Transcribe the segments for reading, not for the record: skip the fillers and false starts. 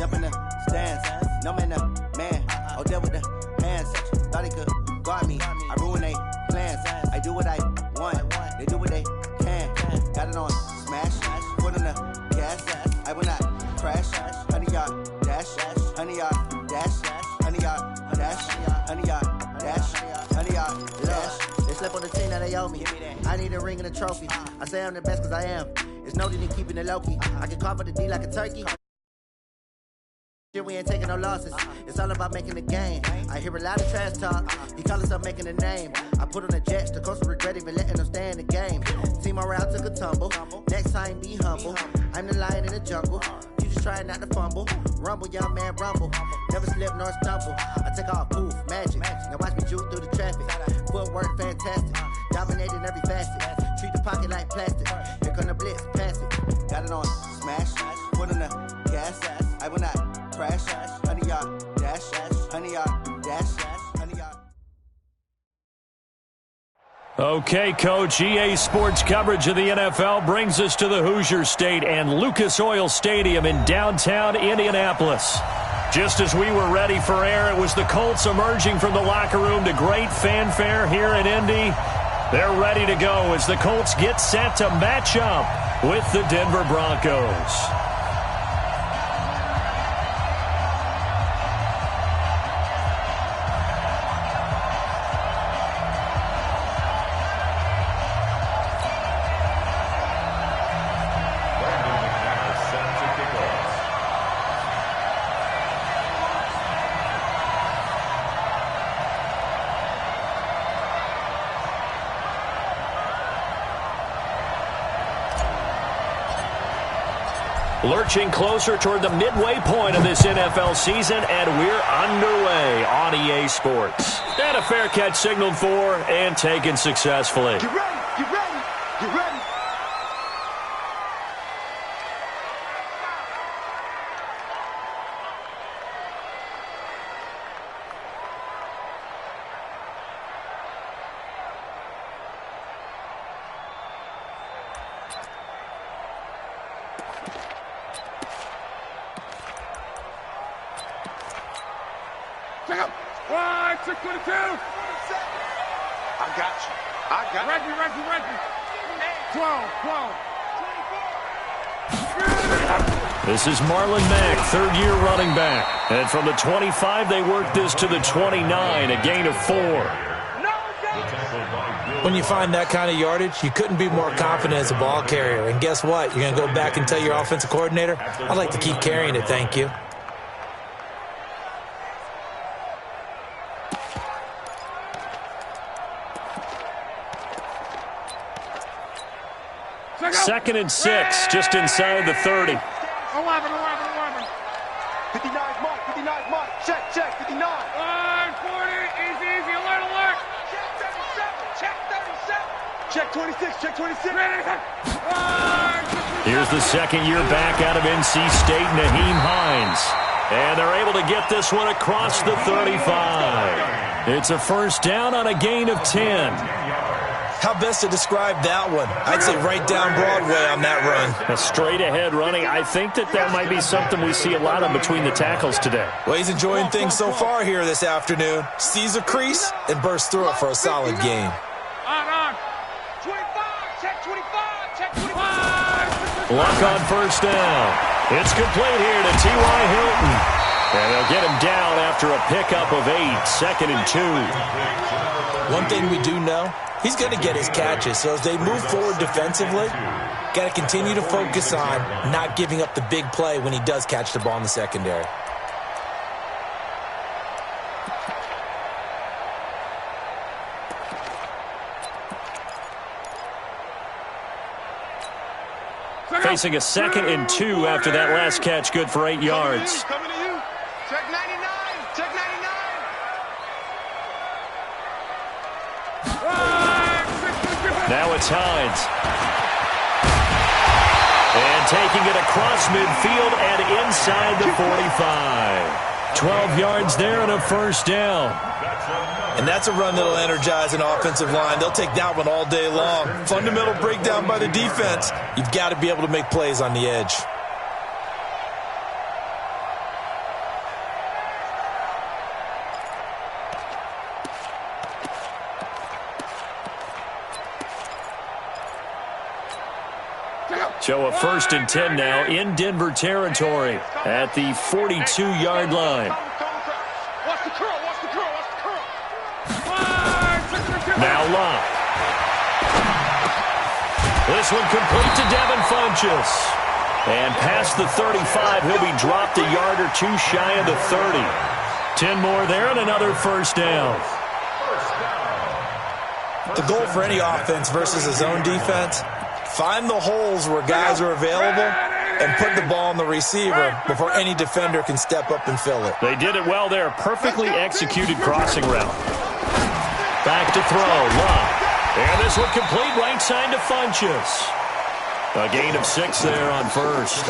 Jump in the stands. No man, man. Oh, there with the hands. Thought he could guard me. I ruin they plans. I do what I want. They do what they can. Got it on smash. Put on the gas. I will not crash. 100-yard dash. 100-yard dash. 100-yard dash. 100-yard dash. 100-yard dash. They slept on the team that they owe me. I need a ring and a trophy. I say I'm the best cause I am. It's no need in keeping it low-key. I can carve up the D like a turkey. We ain't taking no losses. It's all about making the game. I hear a lot of trash talk. He call himself making a name. I put on the Jets. The coach will regret even letting them stay in the game. Team morale took a tumble. Next time, be humble. I'm the lion in the jungle. You just trying not to fumble. Rumble, young man, rumble. Never slip nor stumble. I take off, poof, magic. Now watch me juke through the traffic. Footwork, fantastic. Dominating every facet. Treat the pocket like plastic. Here come the blitz, pass it. Got it on smash. Put on the gas. I will not crash, 100-yard dash, 100-yard dash, 100-yard. Okay, Coach, EA Sports coverage of the NFL brings us to the Hoosier State and Lucas Oil Stadium in downtown Indianapolis. Just as we were ready for air, it was the Colts emerging from the locker room to great fanfare here in Indy. They're ready to go as the Colts get set to match up with the Denver Broncos. Lurching closer toward the midway point of this NFL season, and we're underway on EA Sports. And a fair catch signaled for and taken successfully. Get ready, get ready, get ready. Check up. 622. I got you. I got you. Reggie. 12. This is Marlon Mack, third-year running back. And from the 25, they work this to the 29, a gain of 4. When you find that kind of yardage, you couldn't be more confident as a ball carrier. And guess what? You're going to go back and tell your offensive coordinator, I'd like to keep carrying it, thank you. Second and 6, just inside the 30. 11. 59 mark. Check, 59. 40. Easy. Alert. Check 26. Here's the second-year back out of NC State, Naheem Hines. And they're able to get this one across the 35. It's a first down on a gain of 10. How best to describe that one? I'd say right down Broadway on that run. A straight-ahead running. I think that might be something we see a lot of between the tackles today. Well, he's enjoying things so far here this afternoon. Sees a crease and bursts through it for a solid gain. On. 25. Check 25. Luck on first down. It's complete here to T.Y. Hilton. And they'll get him down after a pickup of 8, 2nd and 2. One thing we do know, he's going to get his catches. So as they move forward defensively, got to continue to focus on not giving up the big play when he does catch the ball in the secondary. Facing a 2nd and 2 after that last catch, good for 8 yards. Coming to you. Check 99. Now it's Hines. And taking it across midfield and inside the 45. 12 yards there and a first down. And that's a run that'll energize an offensive line. They'll take that one all day long. Fundamental breakdown by the defense. You've got to be able to make plays on the edge. So a 1st and 10 now in Denver territory at the 42-yard line. Watch the curl, watch the curl, watch the curl. Now Locke. This one complete to Devin Funchess. And past the 35, he'll be dropped a yard or two shy of the 30. 10 more there and another first down. The goal for any offense versus a zone defense, find the holes where guys are available and put the ball on the receiver before any defender can step up and fill it. They did it well there. Perfectly executed crossing route. Back to throw. Locke. And this one complete right side to Funchess. A gain of 6 there on first.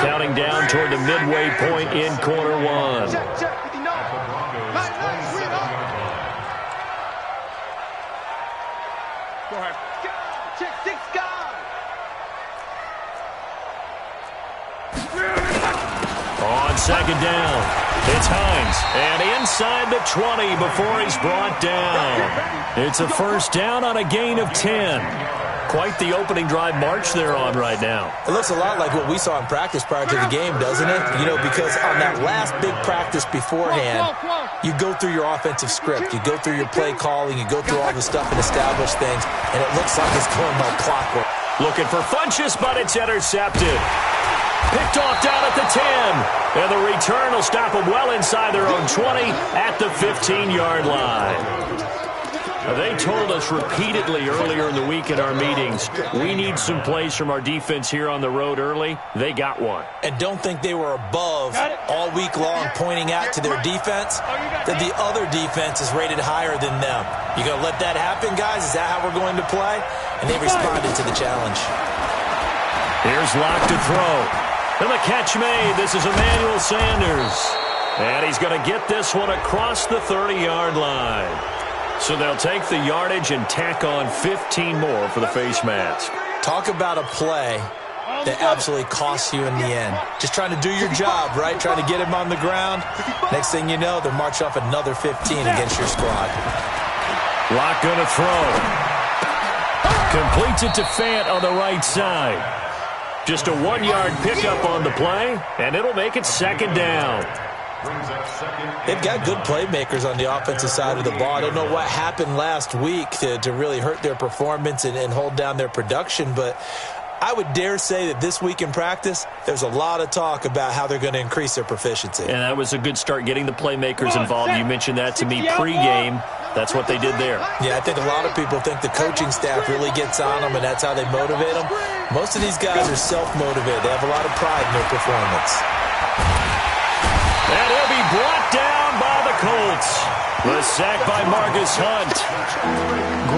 Counting down toward the midway point in quarter one. Go ahead. Check 6 guys. On second down, it's Hines. And inside the 20 before he's brought down. It's a first down on a gain of 10. Quite the opening drive march they're on right now. It looks a lot like what we saw in practice prior to the game, doesn't it? You know, because on that last big practice beforehand, you go through your offensive script, you go through your play calling, you go through all the stuff and establish things, and it looks like it's going like clockwork. Looking for Funchess, but it's intercepted. Picked off down at the 10. And the return will stop them well inside their own 20 at the 15-yard line. They told us repeatedly earlier in the week in our meetings, we need some plays from our defense here on the road early. They got one. And don't think they were above all week long pointing out to their defense that the other defense is rated higher than them. You going to let that happen, guys? Is that how we're going to play? And they responded to the challenge. Here's Locke to throw. And the catch made. This is Emmanuel Sanders. And he's going to get this one across the 30-yard line. So they'll take the yardage and tack on 15 more for the face mask. Talk about a play that absolutely costs you in the end. Just trying to do your job, right? Trying to get him on the ground. Next thing you know, they're marching off another 15 against your squad. Locke going to throw. Completes it to Fant on the right side. Just a 1-yard pickup on the play, and it'll make it second down. They've got good playmakers on the offensive side of the ball. I don't know what happened last week to really hurt their performance and hold down their production, but I would dare say that this week in practice, there's a lot of talk about how they're going to increase their proficiency. And that was a good start getting the playmakers involved. You mentioned that to me pregame. That's what they did there. Yeah, I think a lot of people think the coaching staff really gets on them, and that's how they motivate them. Most of these guys are self-motivated. They have a lot of pride in their performance. And he'll be brought down by the Colts. The sack by Marcus Hunt.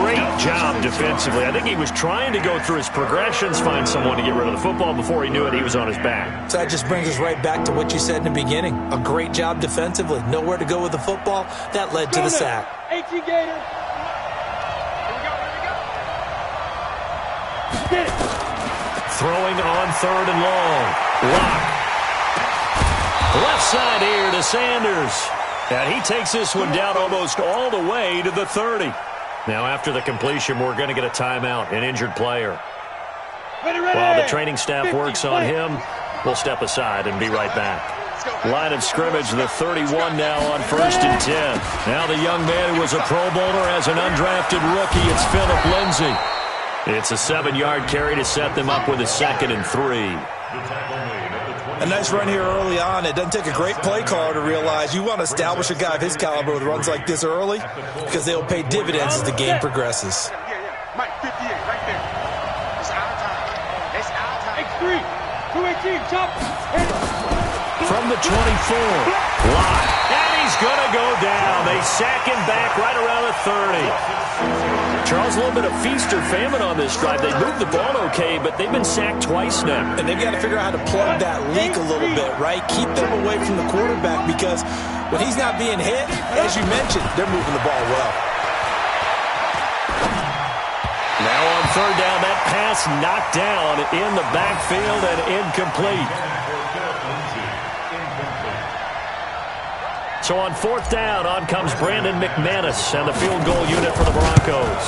Great job defensively. I think he was trying to go through his progressions, find someone to get rid of the football. Before he knew it, he was on his back. So that just brings us right back to what you said in the beginning. A great job defensively. Nowhere to go with the football. That led to the sack. Gator. Here we go. Throwing on 3rd and long. Locke. Left side here to Sanders. And he takes this one down almost all the way to the 30. Now after the completion, we're going to get a timeout, an injured player. While the training staff works on him, we'll step aside and be right back. Line of scrimmage, the 31 now on 1st and 10. Now the young man who was a Pro Bowler as an undrafted rookie, it's Phillip Lindsay. It's a 7-yard carry to set them up with a 2nd and 3. A nice run here early on. It doesn't take a great play caller to realize you want to establish a guy of his caliber with runs like this early because they will pay dividends as the game progresses. Mike, 58, right there. It's our time. It's our time. X3, 218, chop. From the 24, Locke. And he's going to go down. They sack him back right around the 30. Charles, a little bit of feast or famine on this drive. They moved the ball okay, but they've been sacked twice now. And they've got to figure out how to plug that leak a little bit, right? Keep them away from the quarterback because when he's not being hit, as you mentioned, they're moving the ball well. Now on 3rd down, that pass knocked down in the backfield and incomplete. So on 4th down, on comes Brandon McManus and the field goal unit for the Broncos.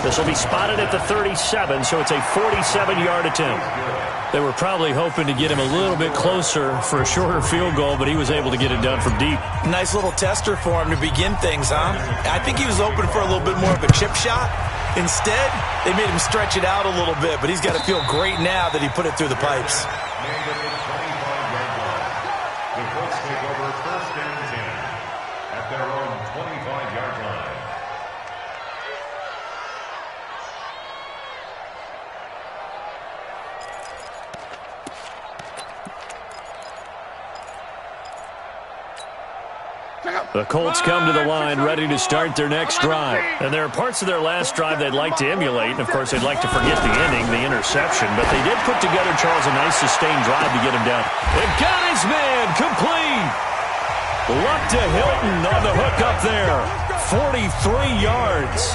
This will be spotted at the 37, so it's a 47-yard attempt. They were probably hoping to get him a little bit closer for a shorter field goal, but he was able to get it done from deep. Nice little tester for him to begin things, huh? I think he was open for a little bit more of a chip shot. Instead, they made him stretch it out a little bit, but he's got to feel great now that he put it through the pipes. The Colts take over 1st and 10 at their own 25-yard line. The Colts come to the line ready to start their next drive. And there are parts of their last drive they'd like to emulate. And, of course, they'd like to forget the ending, the interception. But they did put together, Charles, a nice sustained drive to get him down. They've got his man complete. Luck to Hilton on the hook up there. 43 yards.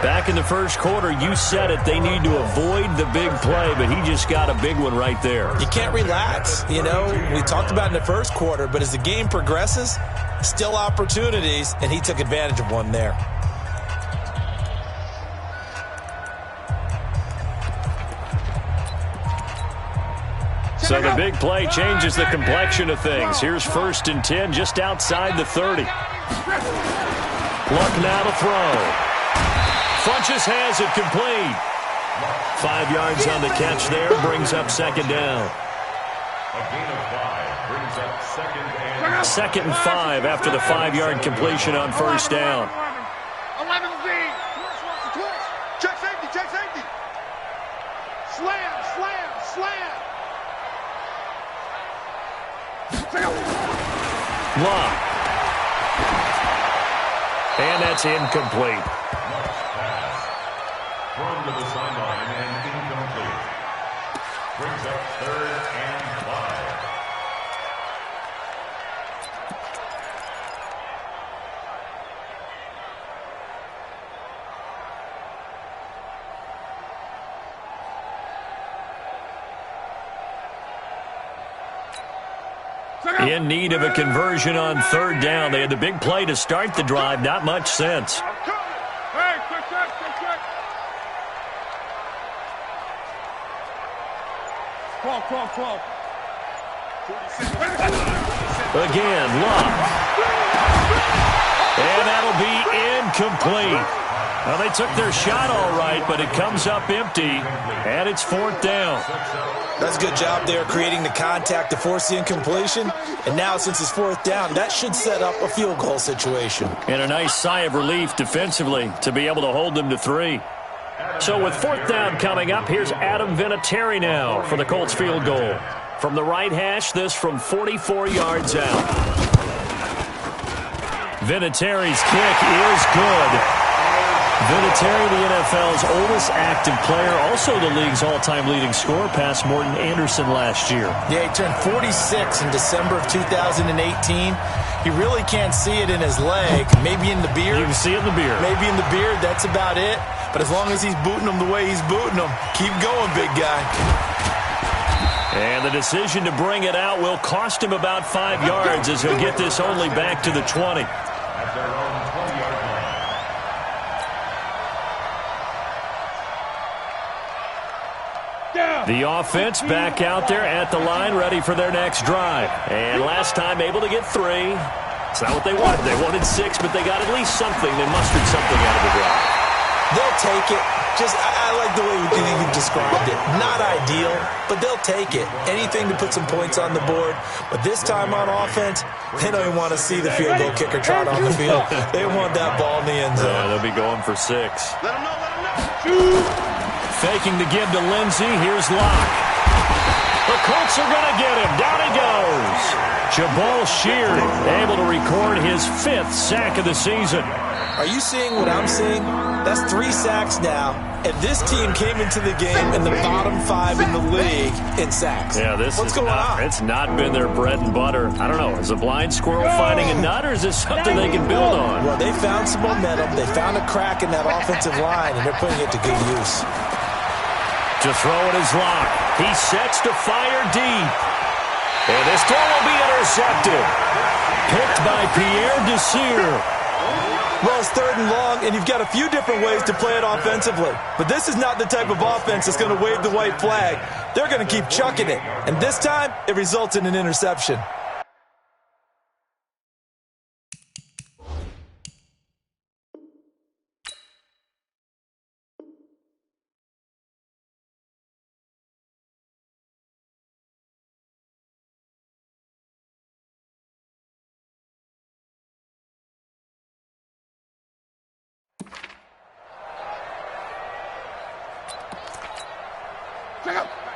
Back in the first quarter, you said it, they need to avoid the big play, but he just got a big one right there. You can't relax. You know, we talked about in the first quarter, but as the game progresses, still opportunities, and he took advantage of one there. So the big play changes the complexion of things. Here's 1st and 10 just outside the 30. Luck now to throw. Funches has it complete. 5 yards on the catch there, brings up 2nd down. A gain of 5 brings up 2nd and 2nd and 5 after the 5-yard completion on 1st down. 11Z. Check safety, check safety. Slam, slam, slam. Luck. And that's incomplete. thrown to the sideline and incomplete. Brings up 3rd and 5. In need of a conversion on 3rd down. They had the big play to start the drive. Not much sense. Hey, check. Call. Again, Love. And that'll be incomplete. Well, they took their shot all right, but it comes up empty, and it's 4th down. That's a good job there creating the contact to force the incompletion. And now since it's 4th down, that should set up a field goal situation. And a nice sigh of relief defensively to be able to hold them to 3. So with 4th down coming up, here's Adam Vinatieri now for the Colts field goal. From the right hash, this from 44 yards out. Vinatieri's kick is good. Vinatieri, the NFL's oldest active player, also the league's all-time leading scorer, past Morton Anderson last year. Yeah, he turned 46 in December of 2018. He really can't see it in his leg. Maybe in the beard. You can see it in the beard. Maybe in the beard. That's about it. But as long as he's booting him the way he's booting him, keep going, big guy. And the decision to bring it out will cost him about 5 yards as he'll get this only back to the 20. At their own 20-yard line. The offense back out there at the line, ready for their next drive. And last time able to get 3. It's not what they wanted. They wanted 6, but they got at least something. They mustered something out of the drive. They'll take it. I like the way you described it. Not ideal, but they'll take it. Anything to put some points on the board. But this time on offense, they don't even want to see the field goal kicker trot on the field. They want that ball in the end zone. Yeah, they'll be going for 6. Let him know. Faking the give to Lindsey. Here's Locke. The Colts are going to get him. Down he goes. Jabal Sheard able to record his 5th sack of the season. Are you seeing what I'm seeing? That's 3 sacks now. And this team came into the game in the bottom 5 in the league in sacks. Yeah, What's going on? It's not been their bread and butter. I don't know. Is a blind squirrel finding a nut, or is this something they can build on? Well, they found some momentum. They found a crack in that offensive line, and they're putting it to good use. To throw it is Locke. He sets to fire deep. And this His throw will be intercepted. Picked by Pierre Desir. Well, it's 3rd and long, and you've got a few different ways to play it offensively. But this is not the type of offense that's going to wave the white flag. They're going to keep chucking it. And this time, it results in an interception.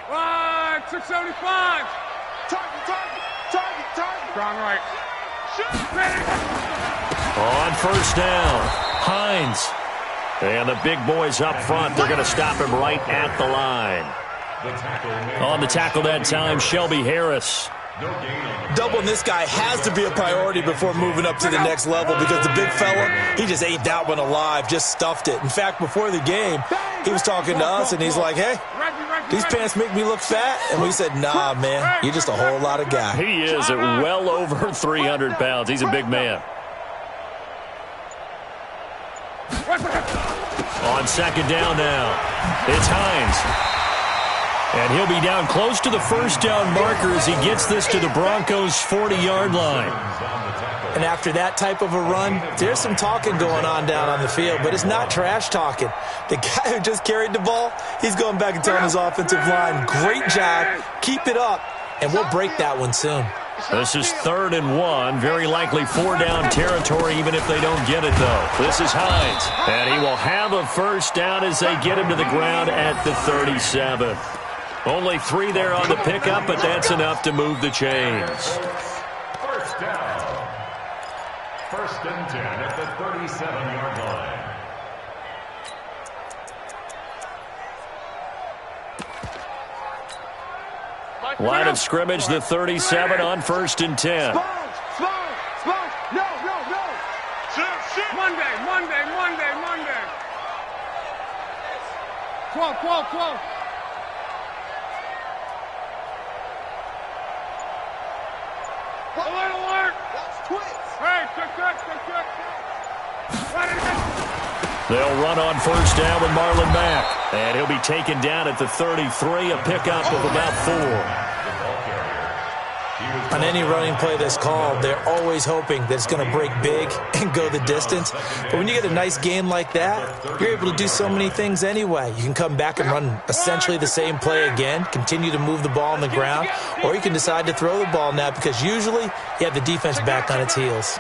Right, 675. Target. Strong right. On 1st down, Hines. And the big boys up front, they're going to stop him right at the line. On the tackle that time, Shelby Harris. Doubling this guy has to be a priority before moving up to the next level because the big fella, he just ate that one alive, just stuffed it. In fact, before the game, he was talking to us, and he's like, hey, these pants make me look fat. And we said, nah, man, you're just a whole lot of guy. He is at well over 300 pounds. He's a big man. On 2nd down now, it's Hines. And he'll be down close to the 1st down marker as he gets this to the Broncos' 40-yard line. And after that type of a run, there's some talking going on down on the field, but it's not trash talking. The guy who just carried the ball, he's going back and telling his offensive line, great job, keep it up, and we'll break that one soon. This is 3rd and 1, very likely 4-down territory even if they don't get it, though. This is Hines, and he will have a 1st down as they get him to the ground at the 37. Only 3 there on the pickup, but that's enough to move the chains. 1st down. 1st and 10 at the 37-yard line. Line of scrimmage, the 37 on 1st and 10. No. Monday. 12. Alert! Hey, check. They'll run on 1st down with Marlon Mack. And he'll be taken down at the 33, a pickup of about 4. On any running play that's called, they're always hoping that it's going to break big and go the distance. But when you get a nice gain like that, you're able to do so many things anyway. You can come back and run essentially the same play again, continue to move the ball on the ground, or you can decide to throw the ball now because usually you have the defense back on its heels.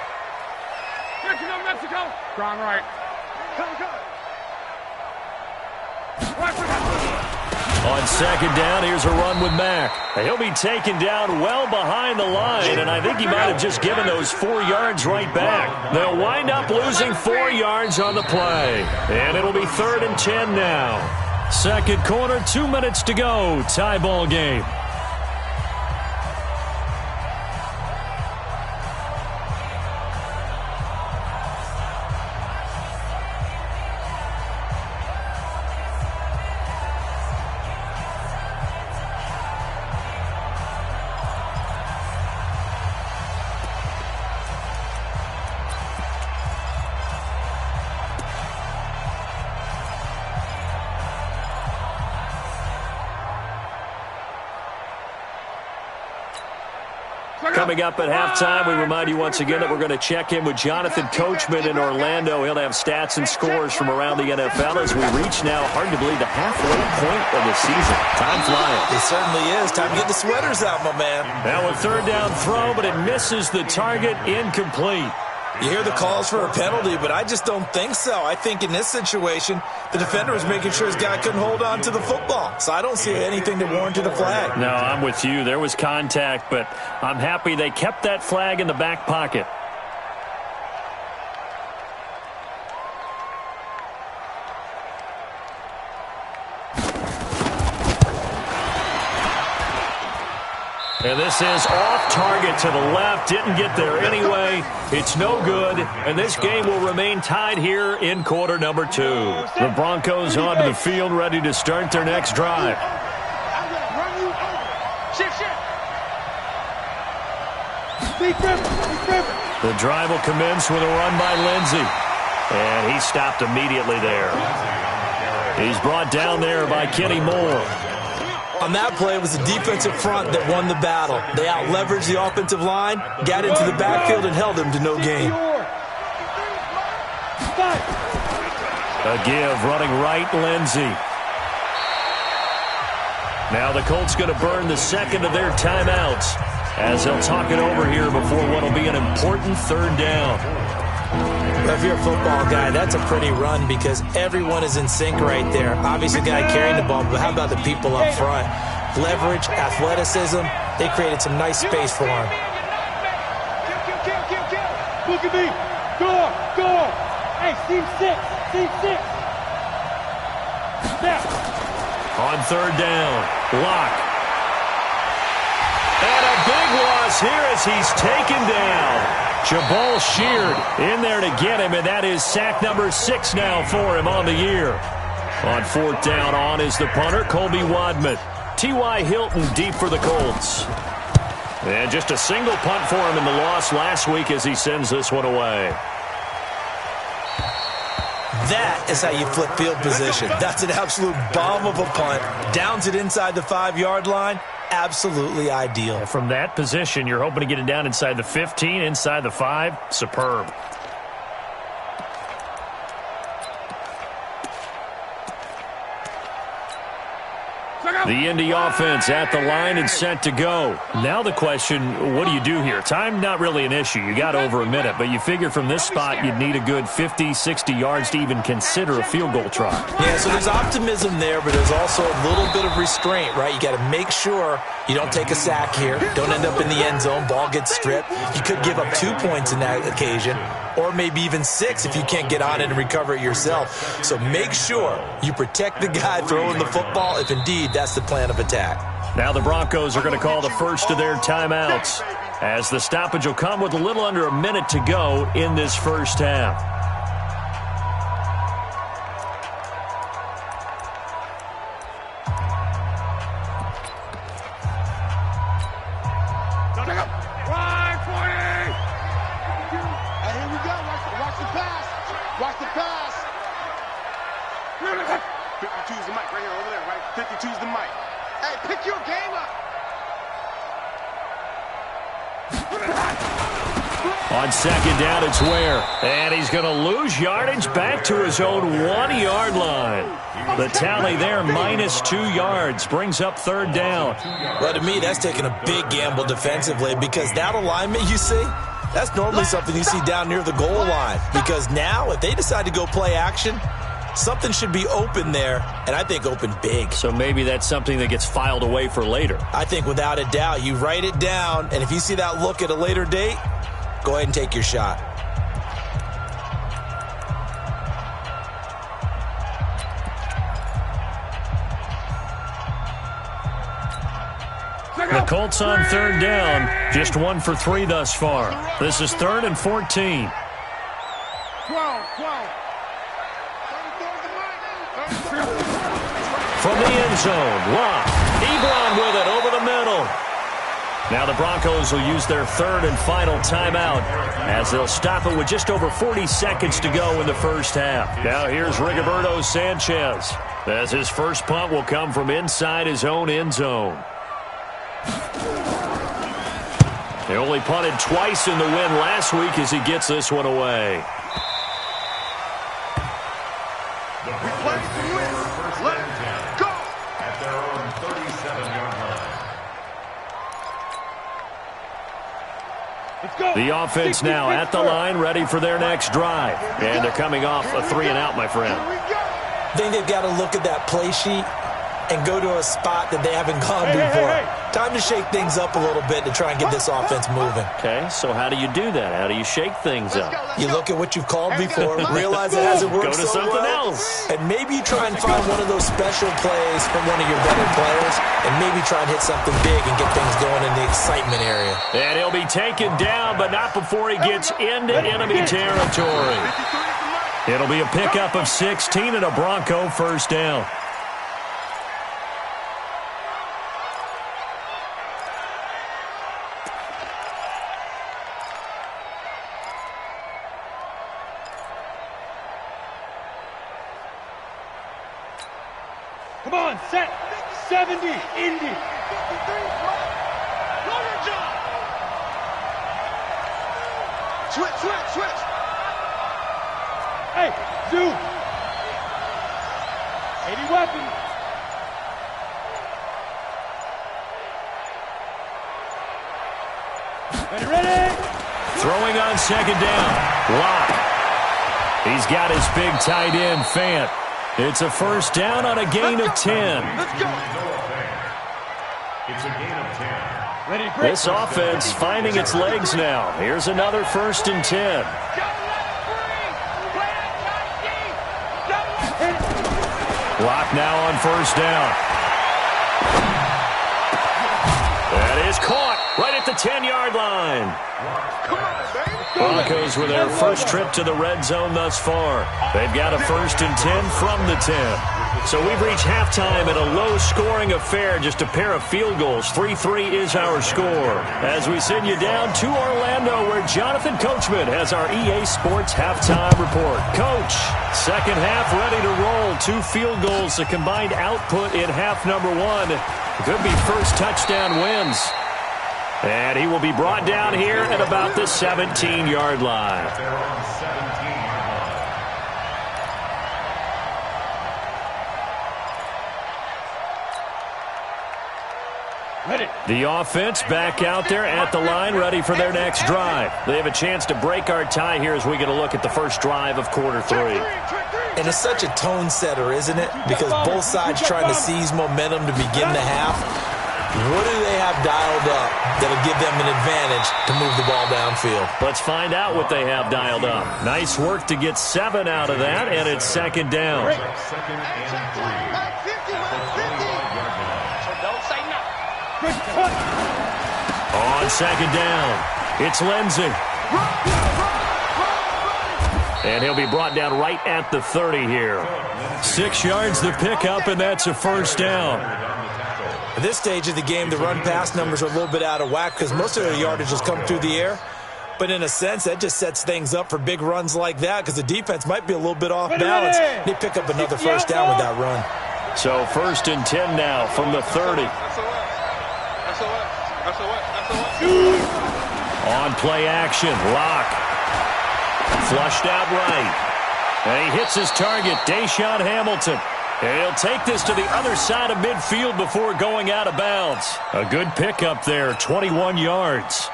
Mexico. Strong right. On 2nd down, here's a run with Mack. He'll be taken down well behind the line, and I think he might have just given those 4 yards right back. They'll wind up losing 4 yards on the play, and it'll be 3rd and 10 now. 2nd quarter, 2 minutes to go. Tie ball game. Coming up at halftime, we remind you once again that we're going to check in with Jonathan Coachman in Orlando. He'll have stats and scores from around the NFL as we reach now, hard to believe, the halfway point of the season. Time flying. It certainly is. Time to get the sweaters out, my man. Now a 3rd down throw, but it misses the target, incomplete. You hear the calls for a penalty, but I just don't think so. I think in this situation, the defender was making sure his guy couldn't hold on to the football. So I don't see anything that warranted a flag. No, I'm with you. There was contact, but I'm happy they kept that flag in the back pocket. And this is off target to the left. Didn't get there anyway. It's no good. And this game will remain tied here in quarter number 2. The Broncos onto the field, ready to start their next drive. The drive will commence with a run by Lindsey. And he stopped immediately there. He's brought down there by Kenny Moore. On that play, it was the defensive front that won the battle. They out-leveraged the offensive line, got into the backfield, and held him to no gain. A give, running right, Lindsey. Now the Colts going to burn the second of their timeouts as they'll talk it over here before what will be an important third down. If you're a football guy, that's a pretty run because everyone is in sync right there. Obviously, the guy carrying the ball, but how about the people up front? Leverage, athleticism, they created some nice space for him. Look at me. Go. Hey, team six. Snap. On third down, Locke. And a big loss here as he's taken down. Jabal Sheard in there to get him, and that is sack number 6 now for him on the year. On fourth down, on is the punter, Colby Wadman. T.Y. Hilton deep for the Colts. And just a single punt for him in the loss last week as he sends this one away. That is how you flip field position. That's an absolute bomb of a punt. Downs it inside the 5-yard line. Absolutely ideal. From that position, you're hoping to get it down inside the 15, inside the 5. Superb. The Indy offense at the line and set to go. Now the question, what do you do here? Time not really an issue. You got over a minute, but you figure from this spot you'd need a good 50, 60 yards to even consider a field goal try. Yeah, so there's optimism there, but there's also a little bit of restraint, right? You got to make sure you don't take a sack here. Don't end up in the end zone. Ball gets stripped. You could give up 2 points in that occasion, or maybe even 6 if you can't get on it and recover it yourself. So make sure you protect the guy throwing the football if indeed that's the plan of attack. Now the Broncos are going to call the first of their timeouts as the stoppage will come with a little under a minute to go in this first half. Watch the pass. 52's the mic right here, over there, right? 52's the mic. Hey, pick your game up. On second down, it's Ware. And he's going to lose yardage back to his own 1-yard line. The tally there, -2 yards, brings up third down. Well, to me, that's taking a big gamble defensively because that alignment you see, that's normally something you see down near the goal line. Because now, if they decide to go play action, something should be open there, and I think open big. So maybe that's something that gets filed away for later. I think without a doubt, you write it down, and if you see that look at a later date, go ahead and take your shot. The Colts on third down, just 1 for 3 thus far. This is 3rd and 14. 12. From the end zone, Locke. Ebron with it over the middle. Now the Broncos will use their third and final timeout as they'll stop it with just over 40 seconds to go in the first half. Now here's Rigoberto Sanchez as his first punt will come from inside his own end zone. They only punted twice in the win last week as he gets this one away. The offense now at the line, ready for their next drive. And they're coming off a 3-and-out, my friend. I think they've got to look at that play sheet and go to a spot that they haven't gone before. Time to shake things up a little bit to try and get this offense moving. Okay, so how do you do that? How do you shake things up? You look at what you've called before, realize it hasn't worked Go to so something well, else. and maybe you try and find one of those special plays from one of your better players, and maybe try and hit something big and get things going in the excitement area. And he'll be taken down, but not before he gets into enemy territory. It'll be a pickup of 16 and a Bronco first down. Come on, set. 70, Indy. Switch. Hey, zoom. 80 weapons. Ready. Throwing on second down. Lock. He's got his big tight end, Fant. It's a first down on a gain of 10. Let's go. It's a gain of 10. This offense finding its legs now. Here's another first and 10. Lock now on first down. That is caught right at the 10-yard line. Broncos with their first trip to the red zone thus far. They've got a first and 10 from the 10. So we've reached halftime at a low-scoring affair, just a pair of field goals. 3-3 is our score. As we send you down to Orlando, where Jonathan Coachman has our EA Sports halftime report. Coach, second half ready to roll. 2 field goals, the combined output in half number 1. Could be first touchdown wins. And he will be brought down here at about the 17-yard line. They're on 17-yard line. Ready. The offense back out there at the line, ready for their next drive. They have a chance to break our tie here as we get a look at the first drive of quarter 3. And it's such a tone setter, isn't it? Because both sides trying to seize momentum to begin the half. What do they have dialed up that'll give them an advantage to move the ball downfield? Let's find out what they have dialed up. Nice work to get 7 out of that, and it's second down. Second and 3. On second down, it's Lindsey. And he'll be brought down right at the 30 here. 6 yards the pickup, and that's a first down. At this stage of the game, the run-pass numbers are a little bit out of whack because most of their yardage has come through the air. But in a sense, that just sets things up for big runs like that because the defense might be a little bit off balance. They pick up another first down with that run. So first and 10 now from the 30. On play action, Lock. Flushed out right. And he hits his target, Deshaun Hamilton. And he'll take this to the other side of midfield before going out of bounds. A good pickup there, 21 yards.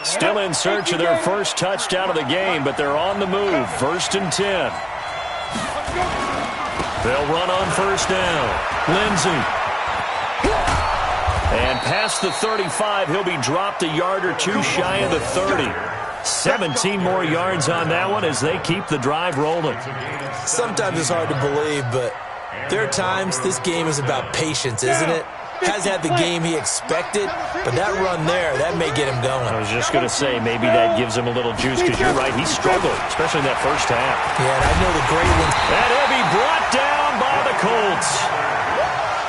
Still in search of their first touchdown of the game, but they're on the move. First and 10. They'll run on first down. Lindsey. And past the 35, he'll be dropped a yard or 2 shy of the 30. 17 more yards on that one as they keep the drive rolling. Sometimes it's hard to believe, but there are times this game is about patience, isn't it? Has had the game he expected, but that run there, that may get him going. I was just going to say, maybe that gives him a little juice, because you're right, he struggled, especially in that first half. Yeah, and I know the great ones. And he'll be brought down by the Colts.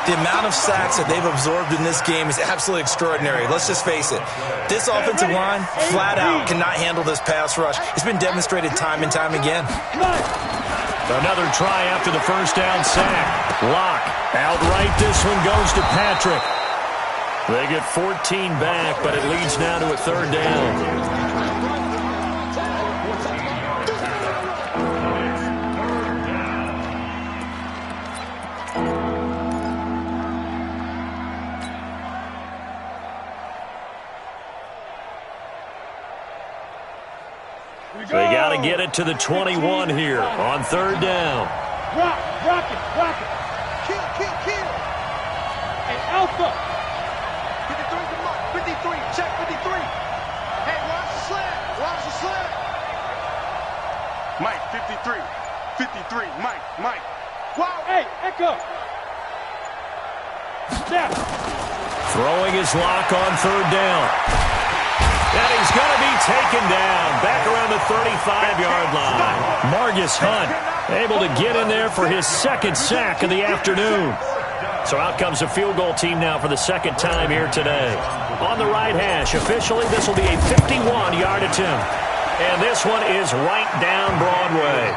The amount of sacks that they've absorbed in this game is absolutely extraordinary. Let's just face it. This offensive line, flat out, cannot handle this pass rush. It's been demonstrated time and time again. Another try after the first down sack. Lock. Outright, this one goes to Patrick. They get 14 back, but it leads now to a third down. They got to get it to the 21 here on third down. Rock it. Kill. Hey, Alpha. 53 to Mike. 53. Check 53. Hey, watch the sled. Mike, 53. 53. Mike. Wow. Hey, Echo. Snap. Throwing his Lock on third down. And he's going to be taken down back around the 35-yard line. Margus Hunt able to get in there for his second sack of the afternoon. So out comes a field goal team now for the second time here today. On the right hash, officially this will be a 51-yard attempt. And this one is right down Broadway.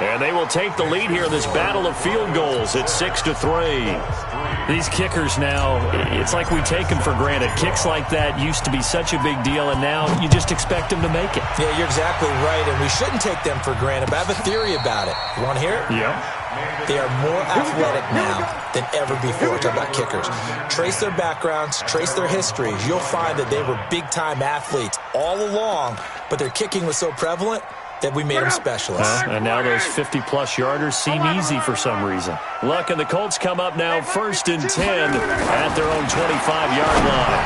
And they will take the lead here in this battle of field goals at 6-3. These kickers now, it's like we take them for granted. Kicks like that used to be such a big deal, and now you just expect them to make it. Yeah, you're exactly right, and we shouldn't take them for granted, but I have a theory about it. You want to hear it? Yeah. They are more athletic now than ever before. Talk about kickers. Trace their backgrounds, trace their histories. You'll find that they were big-time athletes all along, but their kicking was so prevalent that we made them specialists. And now those 50-plus yarders seem easy for some reason. Look, and the Colts come up now 1st and 10 at their own 25-yard line.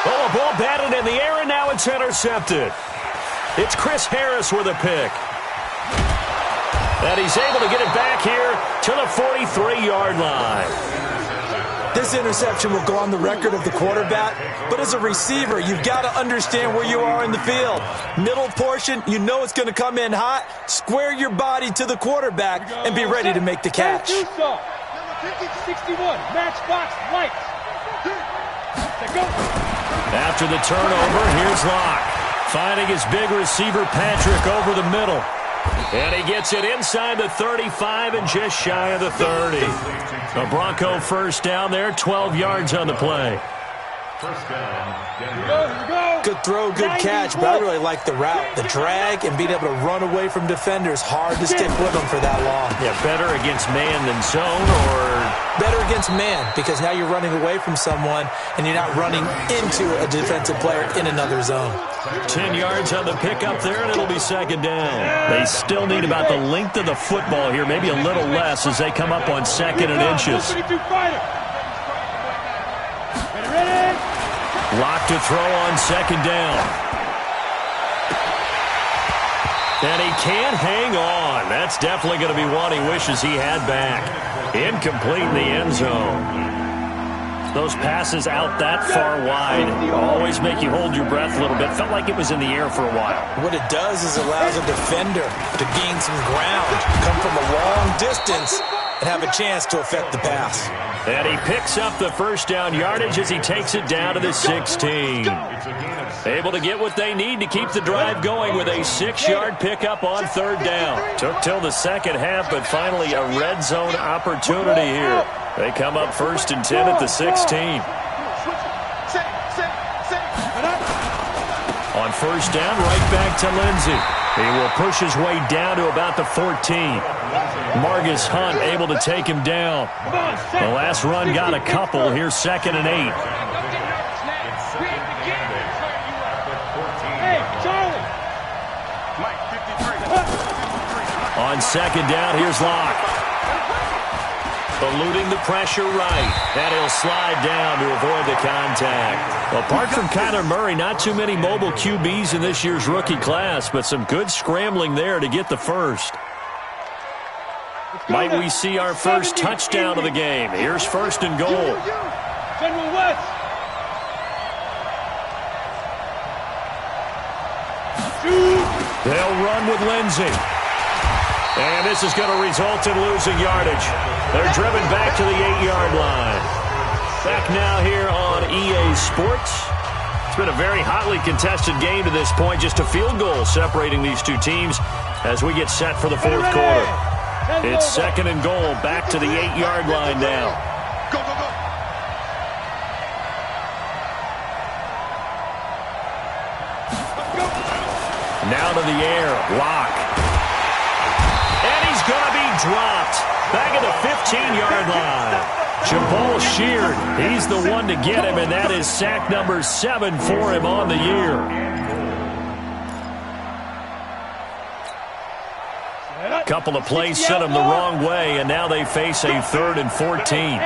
Oh, a ball batted in the air, and now it's intercepted. It's Chris Harris with a pick. And he's able to get it back here to the 43-yard line. This interception will go on the record of the quarterback, but as a receiver, you've got to understand where you are in the field. Middle portion, you know it's going to come in hot. Square your body to the quarterback and be ready to make the catch. 61, matchbox lights. After the turnover, here's Locke. Finding his big receiver, Patrick, over the middle. And he gets it inside the 35 and just shy of the 30. The Bronco first down there, 12 yards on the play. Good throw, good catch, but I really like the route, the drag, and being able to run away from defenders. Hard to stick with them for that long. Yeah, better against man than zone, or better against man, because now you're running away from someone and you're not running into a defensive player in another zone. 10 yards on the pickup there, and it'll be 2nd down. They still need about the length of the football here, maybe a little less as they come up on 2nd and inches. Locked to throw on 2nd down. And he can't hang on. That's definitely going to be one he wishes he had back. Incomplete in the end zone. Those passes out that far wide always make you hold your breath a little bit. Felt like it was in the air for a while. What it does is allows a defender to gain some ground, come from a long distance, and have a chance to affect the pass. And he picks up the first down yardage as he takes it down to the 16. Able to get what they need to keep the drive going with a 6-yard pickup on 3rd down. Took till the second half, but finally a red zone opportunity here. They come up 1st and 10 at the 16. On 1st down, right back to Lindsey. He will push his way down to about the 14. Margus Hunt able to take him down. The last run got a couple. Here's 2nd and 8. On 2nd down, here's Locke. Eluding the pressure right. And he'll slide down to avoid the contact. Well, apart from Kyler Murray, not too many mobile QBs in this year's rookie class, but some good scrambling there to get the first. Might we see our first touchdown of the game? Here's 1st and goal. General West. They'll run with Lindsey. And this is going to result in losing yardage. They're driven back to the 8-yard line. Back now here on EA Sports. It's been a very hotly contested game to this point. Just a field goal separating these two teams as we get set for the 4th quarter. It's 2nd and goal, back to the 8-yard line now. Go, go, go. Now to the air, Locke. And he's going to be dropped back at the 15-yard line. Jabal Sheard, he's the one to get him, and that is sack number 7 for him on the year. Couple of plays sent them the wrong way, and now they face a 3rd and 14.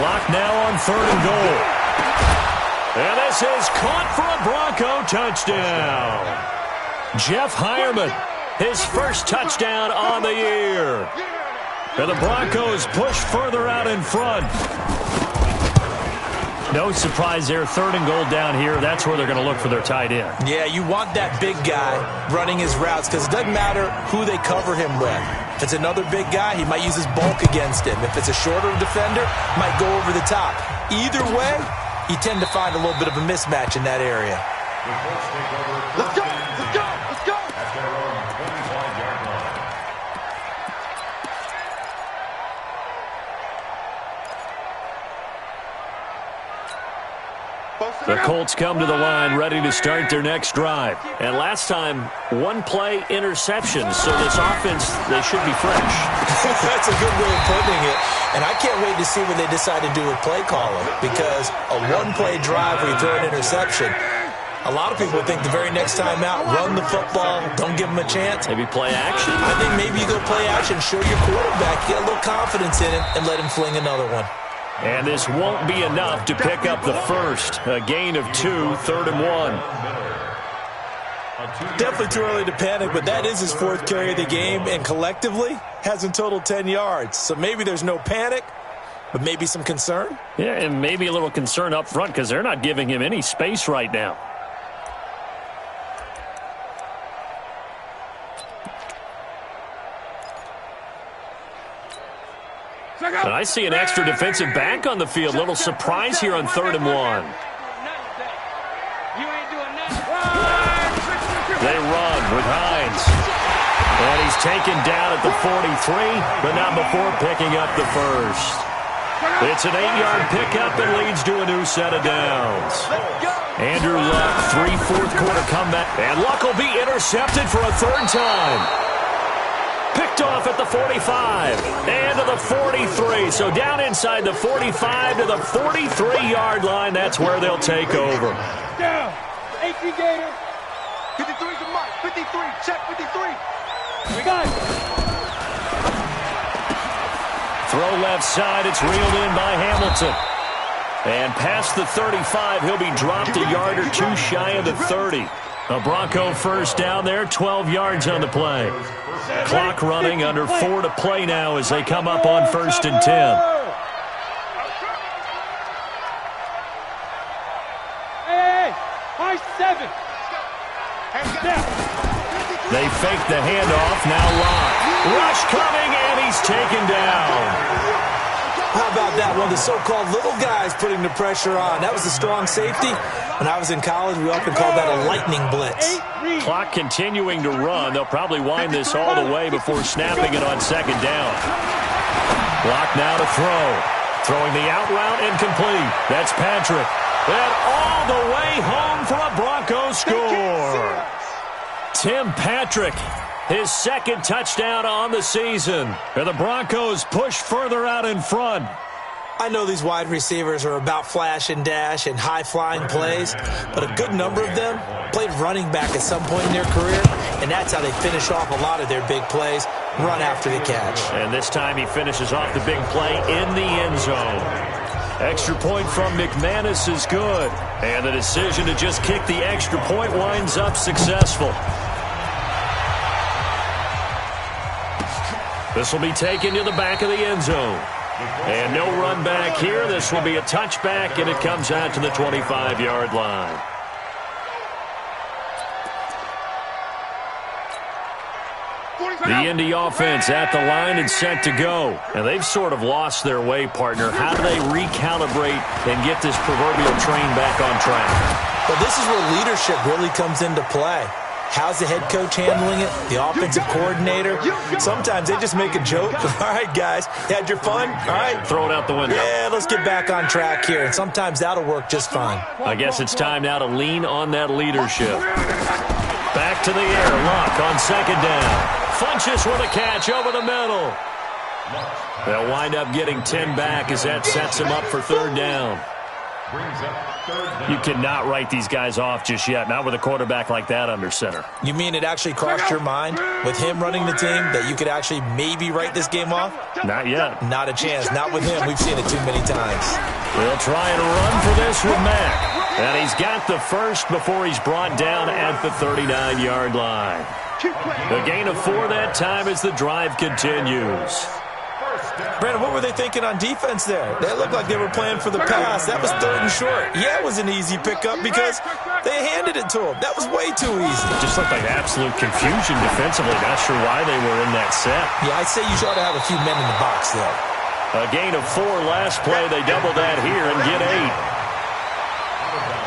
Locked now on 3rd and goal. And this is caught for a Bronco touchdown. Jeff Hireman, his first touchdown on the year. And the Broncos push further out in front. No surprise there, 3rd and goal down here. That's where they're going to look for their tight end. Yeah, you want that big guy running his routes because it doesn't matter who they cover him with. If it's another big guy, he might use his bulk against him. If it's a shorter defender, might go over the top. Either way, you tend to find a little bit of a mismatch in that area. The Colts take over Let's go! first and Let's go! 10 Let's go! at their own 25-yard line. The Colts come to the line ready to start their next drive. And last time, one-play interception, so this offense, they should be fresh. That's a good way of putting it. And I can't wait to see what they decide to do with play calling, because a one-play drive where you throw an interception, a lot of people think the very next time out, run the football, don't give them a chance. Maybe play action? I think maybe you go play action, show your quarterback, get a little confidence in him, and let him fling another one. And this won't be enough to pick up the first. A gain of 2, 3rd and 1. Definitely too early to panic, but that is his 4th carry of the game, and collectively has in total 10 yards. So maybe there's no panic, but maybe some concern. Yeah, and maybe a little concern up front because they're not giving him any space right now. And I see an extra defensive back on the field. Little surprise here on 3rd and 1. They run with Hines. And he's taken down at the 43, but not before picking up the first. It's an 8-yard pickup and leads to a new set of downs. Andrew Luck, 3 fourth-quarter comeback. And Luck will be intercepted for a 3rd time. Picked off at the 45 and to the 43. So down inside the 45 to the 43-yard line. That's where they'll take over. Down. 18 Gator. 53's a mark. 53. Check 53. We got it. Throw left side. It's reeled in by Hamilton. And past the 35, he'll be dropped a yard or 2 shy of the 30. A Bronco first down there, 12 yards on the play. Clock running, under 4 to play now as they come up on 1st and 10. Hey, high 7. They fake the handoff, now Locke. Rush coming, and he's taken down. How about that? One of the so-called little guys putting the pressure on. That was a strong safety. When I was in college, we often called that a lightning blitz. Clock continuing to run. They'll probably wind this all the way before snapping it on 2nd down. Locke now to throw. Throwing the out route incomplete. That's Patrick. And all the way home for a Bronco score. Tim Patrick, his 2nd touchdown on the season. And the Broncos push further out in front. I know these wide receivers are about flash and dash and high-flying plays, but a good number of them played running back at some point in their career, and that's how they finish off a lot of their big plays, run after the catch. And this time he finishes off the big play in the end zone. Extra point from McManus is good, and the decision to just kick the extra point winds up successful. This will be taken to the back of the end zone. And no run back here. This will be a touchback, and it comes out to the 25-yard line. The Indy offense at the line and set to go. And they've sort of lost their way, partner. How do they recalibrate and get this proverbial train back on track? Well, this is where leadership really comes into play. How's the head coach handling it? The offensive coordinator? Sometimes they just make a joke. All right, guys, had your fun? All right. Throw it out the window. Yeah, let's get back on track here. And sometimes that'll work just fine. I guess it's time now to lean on that leadership. Back to the air. Luck on 2nd down. Funches with a catch over the middle. They'll wind up getting 10 back as that sets him up for 3rd down. You cannot write these guys off just yet, not with a quarterback like that under center. You mean it actually crossed your mind with him running the team that you could actually maybe write this game off? Not yet. Not a chance. Not with him. We've seen it too many times. They'll try and run for this with Mack. And he's got the first before he's brought down at the 39-yard line. The gain of 4 that time as the drive continues. Brandon, what were they thinking on defense there? They looked like they were playing for the pass. That was 3rd and short. Yeah, it was an easy pickup because they handed it to him. That was way too easy. It just looked like absolute confusion defensively. Not sure why they were in that set. Yeah, I'd say you ought to have a few men in the box there. A gain of 4 last play. They double that here and get 8.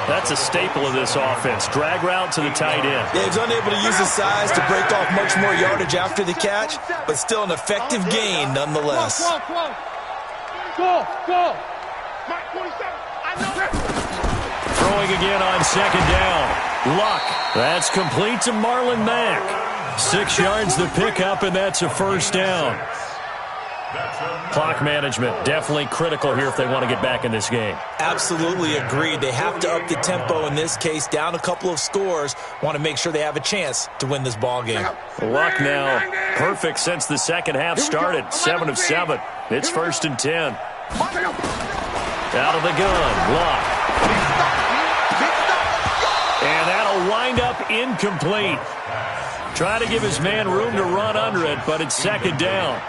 That's a staple of this offense. Drag route to the tight end. Yeah, he's unable to use his size to break off much more yardage after the catch, but still an effective gain nonetheless. Go! Throwing again on second down. Luck. That's complete to Marlon Mack. 6 yards the pickup, and that's a first down. Clock management definitely critical here if they want to get back in this game. Absolutely agreed. They have to up the tempo in this case, down a couple of scores. Want to make sure they have a chance to win this ball game. Luck now perfect since the second half started. 7 of 7. It's 1st and 10. Out of the gun. Luck. And that'll wind up incomplete. Try to give his man room to run under it, but it's second down.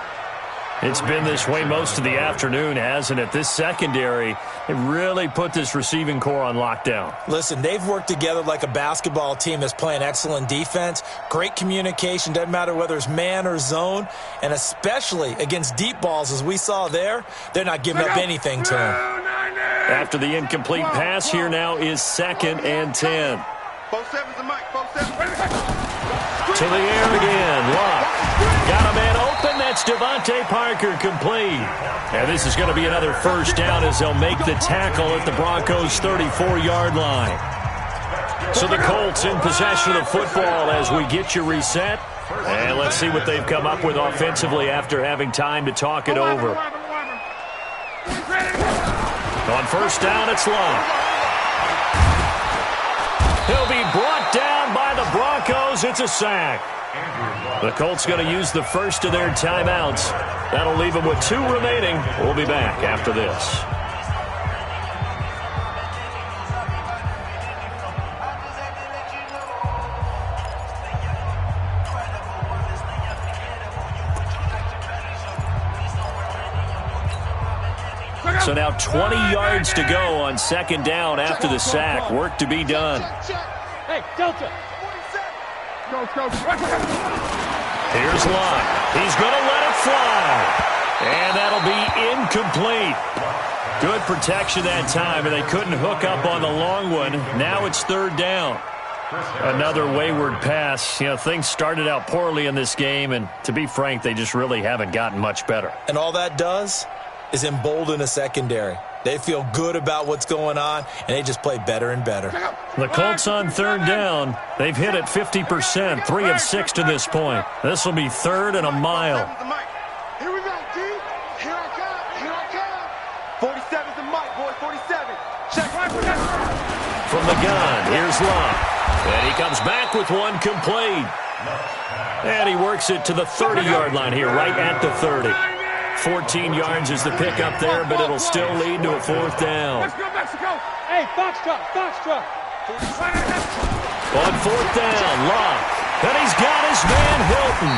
It's been this way most of the afternoon, hasn't it? This secondary, it really put this receiving core on lockdown. Listen, they've worked together like a basketball team that's playing excellent defense. Great communication, doesn't matter whether it's man or zone. And especially against deep balls, as we saw there, they're not giving up anything to him. After the incomplete pass, here now is 2nd and 10. 4-7's the mic. 4-7. To the air again. Luck. Got a man open. That's Devontae Parker complete. And this is going to be another first down as they'll make the tackle at the Broncos' 34-yard line. So the Colts in possession of the football as we get you reset. And let's see what they've come up with offensively after having time to talk it over. On first down, it's Luck. He'll be brought down by the Broncos. It's a sack. The Colts going to use the first of their timeouts. That'll leave them with 2 remaining. We'll be back after this. So now 20 yards to go on second down after the sack. Work to be done. Hey, Delta. Here's Luck. He's going to let it fly. And that'll be incomplete. Good protection that time, and they couldn't hook up on the long one. Now it's 3rd down. Another wayward pass. You know, things started out poorly in this game, and to be frank, they just really haven't gotten much better. And all that does is embolden a secondary. They feel good about what's going on, and they just play better and better. The Colts on 3rd down. They've hit it 50%, 3 of 6 to this point. This will be 3rd and a mile. Here we go, D. Here I come. 47's the mic, boy. 47. Check right for that. From the gun, here's Luck. And he comes back with one complete. And he works it to the 30-yard line here, right at the 30. 14 yards is the pickup there, but it'll still lead to a 4th down. Let's go, Mexico. Hey, Foxtrot. On 4th down, Luck. And he's got his man Hilton.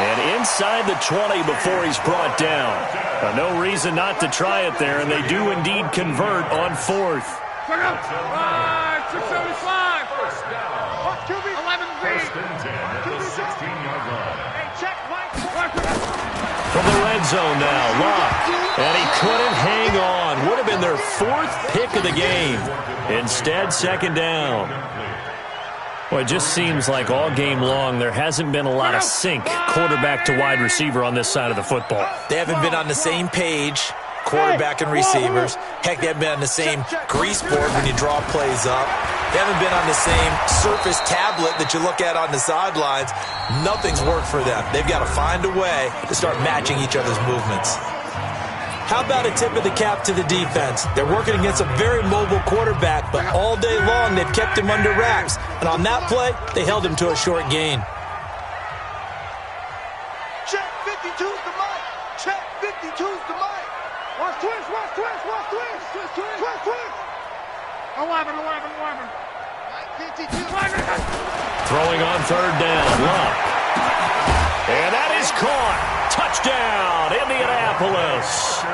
And inside the 20 before he's brought down. No reason not to try it there, and they do indeed convert on 4th. 675. 11 From the red zone now, Luck. And he couldn't hang on. Would have been their 4th pick of the game. Instead, 2nd down. Well, it just seems like all game long there hasn't been a lot of sync quarterback to wide receiver on this side of the football. They haven't been on the same page, quarterback and receivers. Heck, they haven't been on the same grease board when you draw plays up. They haven't been on the same surface tablet that you look at on the sidelines. Nothing's worked for them. They've got to find a way to start matching each other's movements. How about a tip of the cap to the defense? They're working against a very mobile quarterback, but all day long they've kept him under wraps. And on that play, they held him to a short gain. Check 52's the mic. Check 52's the mic. Watch twist. 11. 52. Throwing on 3rd down, Luck. And that is caught. Touchdown, Indianapolis.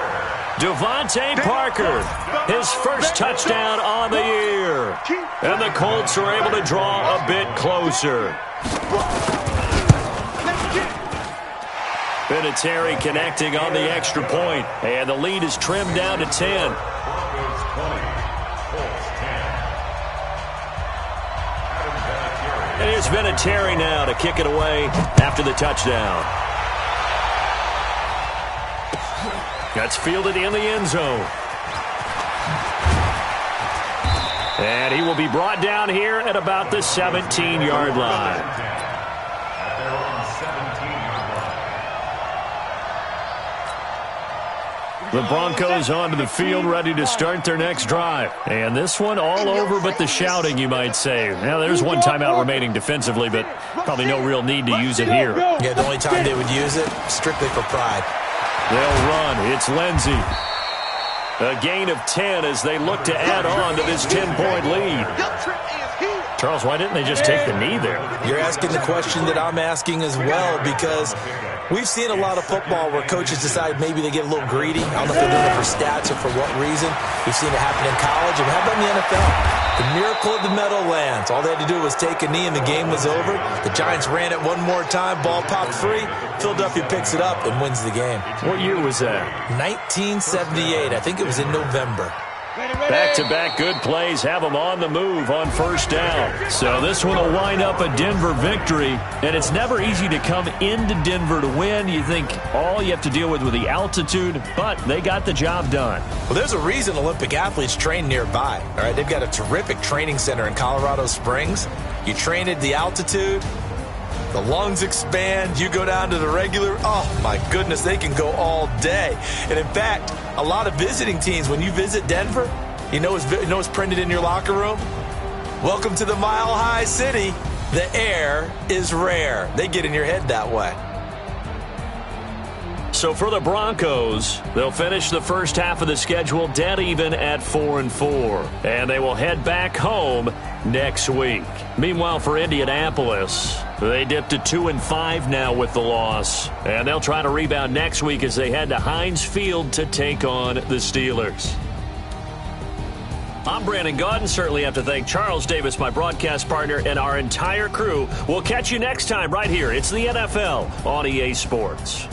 Devontae Parker, his first touchdown on the year. And the Colts are able to draw a bit closer. Vinatieri connecting on the extra point. And the lead is trimmed down to 10. And it's been a Terry now to kick it away after the touchdown. That's fielded in the end zone. And he will be brought down here at about the 17-yard line. At their own 17-yard line. The Broncos onto the field, ready to start their next drive. And this one all over but the shouting, you might say. Now, there's one timeout remaining defensively, but probably no real need to use it here. Yeah, the only time they would use it, strictly for pride. They'll run. It's Lindsey. A gain of 10 as they look to add on to this 10-point lead. Charles, why didn't they just take the knee there? You're asking the question that I'm asking as well, because we've seen a lot of football where coaches decide maybe they get a little greedy. I don't know if they're doing it for stats or for what reason. We've seen it happen in college, and how about in the NFL? The miracle of the Meadowlands. All they had to do was take a knee and the game was over. The Giants ran it one more time. Ball popped free. Philadelphia picks it up and wins the game. What year was that? 1978. I think it was in November. Back-to-back good plays have them on the move on first down. So this one will wind up a Denver victory. And it's never easy to come into Denver to win. You think all you have to deal with the altitude, but they got the job done. Well, there's a reason Olympic athletes train nearby. All right, they've got a terrific training center in Colorado Springs. You train at the altitude, the lungs expand, you go down to the regular, oh my goodness, they can go all day. And in fact, a lot of visiting teams, when you visit Denver, you know what's printed in your locker room? Welcome to the Mile High City. The air is rare. They get in your head that way. So for the Broncos, they'll finish the first half of the schedule dead even at 4-4. And they will head back home next week. Meanwhile, for Indianapolis, they dipped to 2-5 now with the loss. And they'll try to rebound next week as they head to Heinz Field to take on the Steelers. I'm Brandon Gaudin. Certainly have to thank Charles Davis, my broadcast partner, and our entire crew. We'll catch you next time right here. It's the NFL on EA Sports.